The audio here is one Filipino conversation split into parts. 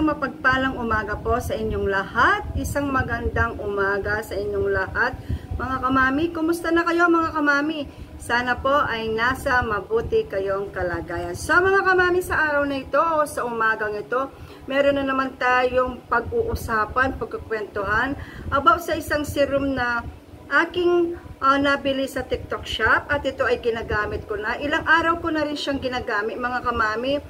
mapagpalang umaga po sa inyong lahat. Isang magandang umaga sa inyong lahat. Mga kamami, kumusta na kayo mga kamami? Sana po ay nasa mabuti kayong kalagayan. So mga kamami, sa araw na ito o sa umagang ito, meron na naman tayong pag-uusapan, pagkukwentuhan about sa isang serum na aking nabili sa TikTok shop at ito ay ginagamit ko na. Ilang araw ko na rin siyang ginagamit mga kamami.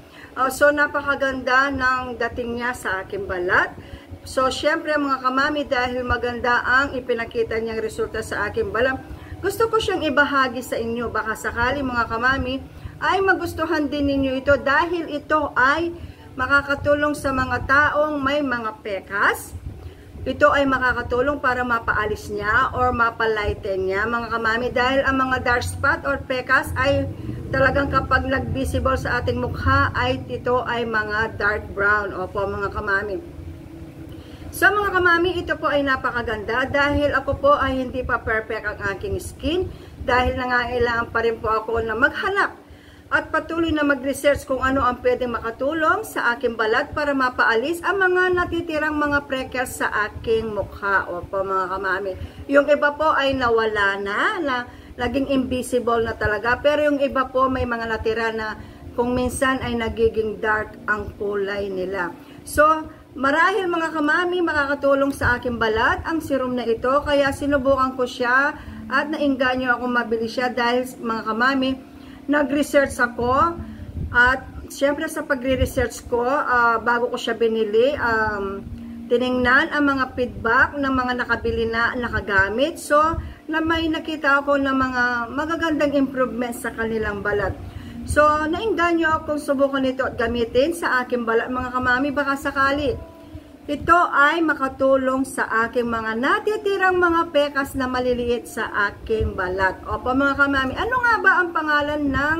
So napakaganda ng dating niya sa aking balat. So syempre mga kamami, dahil maganda ang ipinakita niyang resulta sa aking balat, gusto ko siyang ibahagi sa inyo. Baka sakali mga kamami ay magustuhan din ninyo ito dahil ito ay makakatulong sa mga taong may mga pekas. Ito ay makakatulong para mapaalis niya or mapalighten niya mga kamami, dahil ang mga dark spot or pekas ay talagang kapag nag-visible sa ating mukha ay ito ay mga dark brown. Opo mga kamami. So mga kamami, ito po ay napakaganda dahil ako po ay hindi pa perfect ang aking skin, dahil nangangailangan pa rin po ako na maghanap at patuloy na mag-research kung ano ang pwedeng makatulong sa aking balat para mapaalis ang mga natitirang mga freckles sa aking mukha. Opo mga kamami. Yung iba po ay nawala na naging invisible na talaga. Pero yung iba po may mga natira na kung minsan ay nagiging dark ang kulay nila. So, marahil mga kamami, makakatulong sa aking balat ang serum na ito. Kaya sinubukan ko siya at nainganyo ako mabili siya dahil mga kamami, nag-research ako at siyempre sa pagre-research ko, bago ko siya binili, tiningnan ang mga feedback ng mga nakabili na nakagamit. So, na may nakita ako ng mga magagandang improvements sa kanilang balat. So, nainganyo akong subukan ito at gamitin sa aking balat. Mga kamami, baka sakali ito ay makatulong sa aking mga natitirang mga pekas na maliliit sa aking balat. Opo mga kamami, ano nga ba ang pangalan ng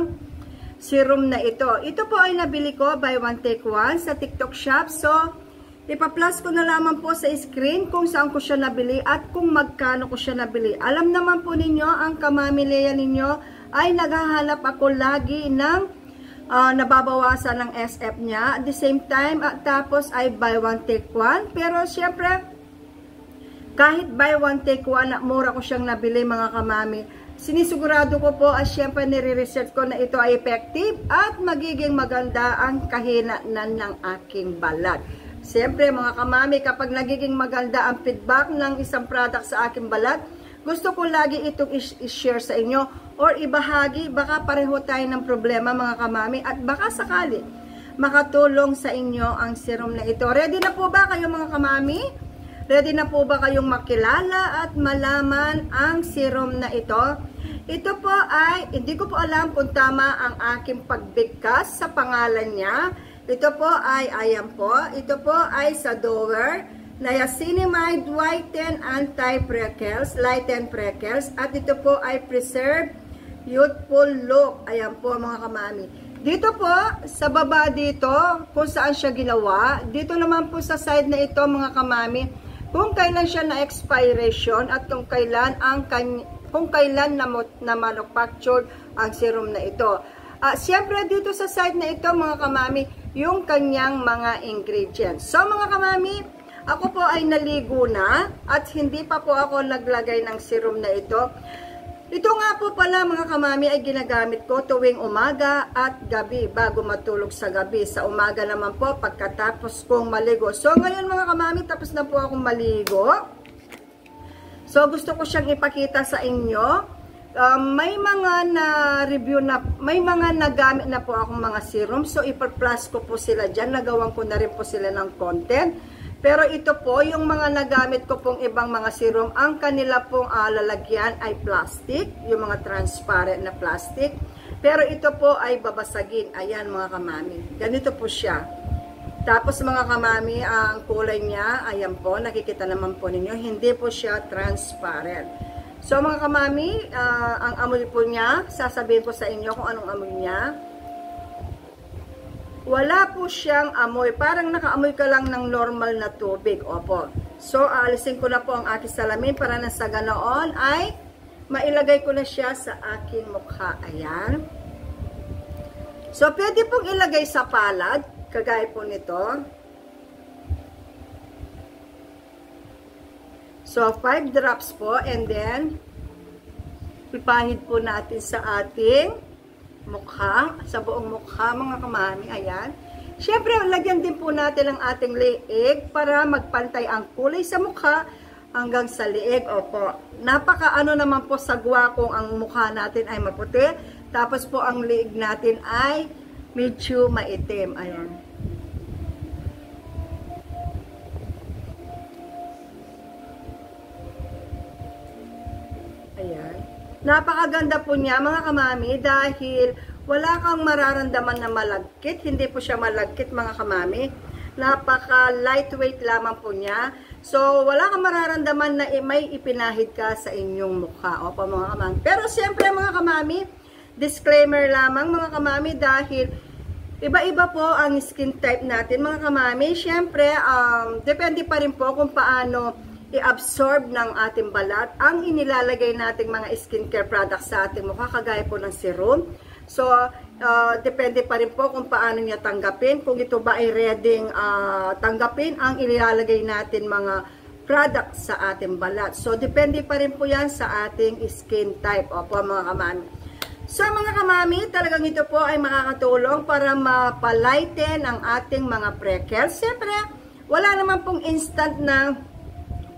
serum na ito? Ito po ay nabili ko buy one take one sa TikTok shop. So, ipa-plus ko na lamang po sa screen kung saan ko siya nabili at kung magkano ko siya nabili. Alam naman po ninyo, ang kamamileya ninyo ay naghahanap ako lagi ng nababawasan ng SF niya. At the same time, tapos ay buy one take one. Pero syempre, kahit buy one take one, mura ko siyang nabili mga kamami. Sinisigurado ko po at syempre nire-research ko na ito ay effective at magiging maganda ang kahinaan ng aking balat. Siyempre mga kamami, kapag nagiging maganda ang feedback ng isang product sa aking balat, gusto ko lagi itong i-share sa inyo or ibahagi. Baka pareho tayo ng problema mga kamami at baka sakali makatulong sa inyo ang serum na ito. Ready na po ba kayo mga kamami? Ready na po ba kayong makilala at malaman ang serum na ito? Ito po ay, hindi ko po alam kung tama ang aking pagbigkas sa pangalan niya. Ito po ay, ayan po, ito po ay sa Dower Niacinamide Whiten Anti-Freckles, Lighten Freckles, at ito po ay Preserve Youthful Look. Ayan po mga kamami. Dito po, sa baba dito, kung saan siya ginawa, dito naman po sa side na ito mga kamami, kung kailan siya na expiration at kung kailan na manufactured ang serum na ito. Siyempre dito sa side na ito mga kamami, yung kanyang mga ingredients. So mga kamami, ako po ay naligo na at hindi pa po ako naglagay ng serum na ito. Ito nga po pala mga kamami ay ginagamit ko tuwing umaga at gabi bago matulog sa gabi. Sa umaga naman po pagkatapos kong maligo. So ngayon mga kamami, tapos na po akong maligo. So gusto ko siyang ipakita sa inyo. May mga na-review na, may mga nagamit na po akong mga serum. So ipa-plus ko po sila dyan. Nagawan ko na rin po sila ng content. Pero ito po, yung mga nagamit ko pong ibang mga serum, ang kanila pong lalagyan ay plastic, yung mga transparent na plastic. Pero ito po ay babasagin. Ayan mga kamami. Ganito po siya. Tapos mga kamami, ang kulay niya, ayan po, nakikita naman po ninyo, hindi po siya transparent. So mga kamami, ang amoy po niya, sasabihin ko sa inyo kung anong amoy niya. Wala po siyang amoy. Parang nakaamoy ka lang ng normal na tubig. Opo. So, aalisin ko na po ang aking salamin para na sa ganoon ay mailagay ko na siya sa aking mukha. Ayan. So, pwede pong ilagay sa palad. Kagaya po nito. So, 5 drops po, and then, pipahid po natin sa ating mukha, sa buong mukha, mga kamami, ayan. Siyempre, lagyan din po natin ang ating liig para magpantay ang kulay sa mukha hanggang sa liig. Opo, napaka naman po sagwa kung ang mukha natin ay maputi, tapos po ang liig natin ay medyo maitim, ayan. Ayan. Napakaganda po niya, mga kamami, dahil wala kang mararamdaman na malagkit. Hindi po siya malagkit, mga kamami. Napaka lightweight lamang po niya. So, wala kang mararamdaman na may ipinahid ka sa inyong mukha. Opo, mga kamami. Pero siyempre, mga kamami, disclaimer lamang, mga kamami, dahil iba-iba po ang skin type natin, mga kamami. Siyempre, depende pa rin po kung paano i-absorb ng ating balat ang inilalagay nating mga skincare products sa ating mukha, kagaya po ng serum. So, depende pa rin po kung paano niya tanggapin, kung ito ba ay ready tanggapin ang inilalagay natin mga products sa ating balat. So, depende pa rin po yan sa ating skin type. Opo, mga kamami. So, mga kamami, talagang ito po ay makakatulong para mapalighten ang ating mga freckles. Siyempre, wala naman pong instant na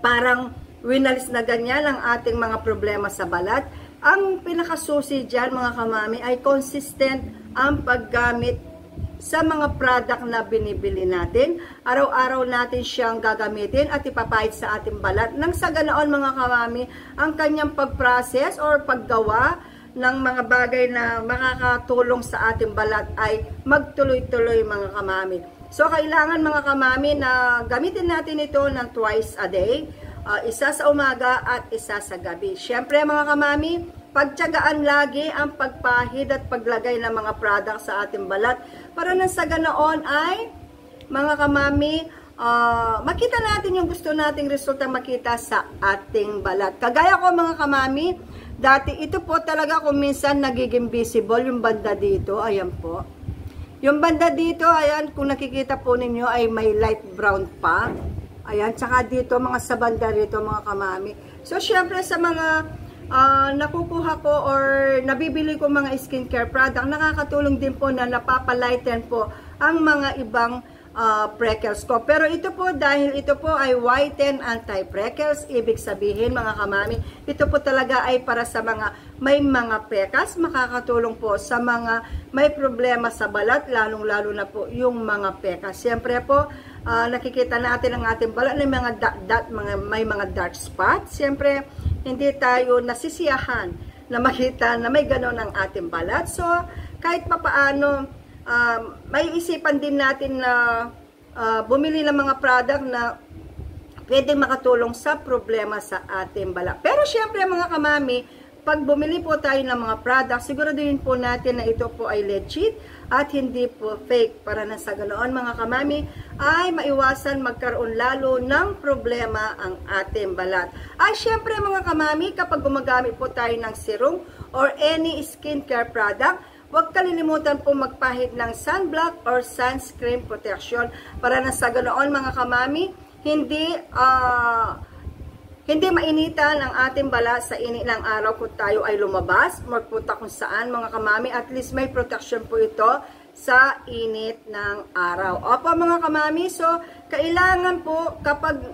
parang winalis na ganyan ang ating mga problema sa balat. Ang pinakasusi dyan, mga kamami, ay consistent ang paggamit sa mga product na binibili natin. Araw-araw natin siyang gagamitin at ipapahid sa ating balat. Nang sa ganoon, mga kamami, ang kanyang pag-process or paggawa ng mga bagay na makakatulong sa ating balat ay magtuloy-tuloy, mga kamami. So, kailangan, mga kamami, na gamitin natin ito ng twice a day. Isa sa umaga at isa sa gabi. Siyempre, mga kamami, pagtiyagaan lagi ang pagpahid at paglagay ng mga product sa ating balat para nang sa ganoon ay, mga kamami, makita natin yung gusto nating resulta makita sa ating balat. Kagaya ko, mga kamami, dati ito po talaga kung minsan nagiging visible yung banda dito. Ayan po. Yung banda dito, ayan, kung nakikita po ninyo ay may light brown pa. Ayan, tsaka dito, mga sa banda rito, mga kamami. So, syempre sa mga nakukuha ko or nabibili ko mga skincare product, nakakatulong din po na napapalighten po ang mga ibang freckles ko. Pero ito po, dahil ito po ay whiten anti-freckles, ibig sabihin, mga kamami, ito po talaga ay para sa mga may mga pekas, makakatulong po sa mga may problema sa balat, lalong-lalo na po yung mga pekas. Siyempre po, nakikita natin ang ating balat na mga dot-dot, may mga dark spot. Siyempre, hindi tayo nasisiyahan na makita na may ganon ang ating balat. So, kahit papaano, may isipan din natin na bumili ng mga product na pwedeng makatulong sa problema sa ating balat. Pero syempre, mga kamami, pag bumili po tayo ng mga product, siguraduhin po natin na ito po ay legit at hindi po fake, para na sa ganoon, mga kamami, ay maiwasan magkaroon lalo ng problema ang ating balat. Ay syempre, mga kamami, kapag gumagamit po tayo ng serum or any skincare product, huwag kalilimutan po magpahid ng sunblock or sunscreen protection para na sa ganoon, mga kamami, hindi mainitan ang ating balat sa init ng araw kung tayo ay lumabas, magpunta kung saan, mga kamami. At least may protection po ito sa init ng araw. Opo, mga kamami, so kailangan po kapag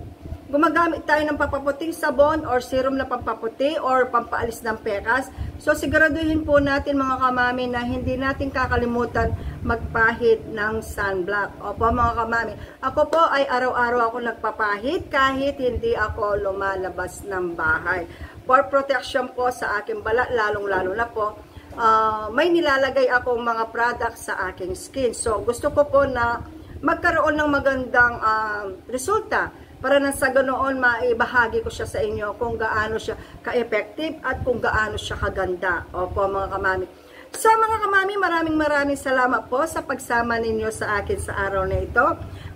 gumagamit tayo ng pampaputing sabon or serum na pampaputi or pampaalis ng pekas, so siguraduhin po natin, mga kamami, na hindi natin kakalimutan magpahid ng sunblock. Opo, mga kamami, ako po ay araw-araw ako nagpapahid kahit hindi ako lumalabas ng bahay. For protection po sa aking balat, lalong-lalo na po, may nilalagay akong mga products sa aking skin. So, gusto ko po na magkaroon ng magandang resulta para nang sa ganoon maibahagi ko siya sa inyo kung gaano siya ka-effective at kung gaano siya kaganda. Opo, mga kamami. So, mga kamami, maraming salamat po sa pagsama ninyo sa akin sa araw na ito.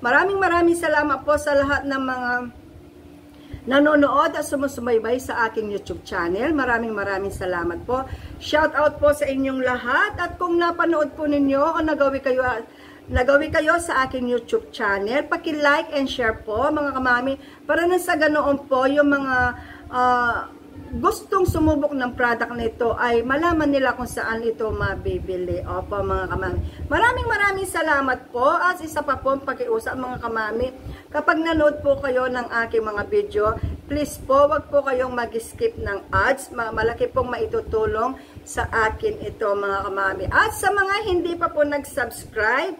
Maraming salamat po sa lahat ng mga nanonood at sumusubaybay sa aking YouTube channel. Maraming salamat po. Shout out po sa inyong lahat, at kung napanood po ninyo o nagawi kayo sa aking YouTube channel. Paki-like and share po mga kamami para na sa ganoon po yung mga gustong sumubok ng product nito ay malaman nila kung saan ito mabibili. Opo mga kamami. Maraming salamat po at isa pa po pakiusap mga kamami. Kapag nanood po kayo ng aking mga video, please po wag po kayong mag-skip ng ads. Malaki pong maitutulong sa akin ito mga kamami. At sa mga hindi pa po nag-subscribe,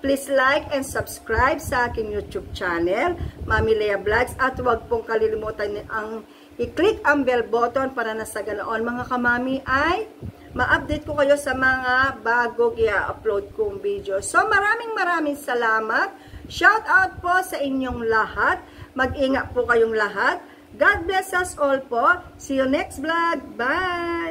please like and subscribe sa aking YouTube channel, Mami Lea Vlogs, at huwag pong kalilimutan ang i-click ang bell button para na sa ganoon mga kamami ay ma-update ko kayo sa mga bago i-upload kong video. So maraming salamat. Shout out po sa inyong lahat. Mag-ingat po kayong lahat. God bless us all po. See you next vlog. Bye!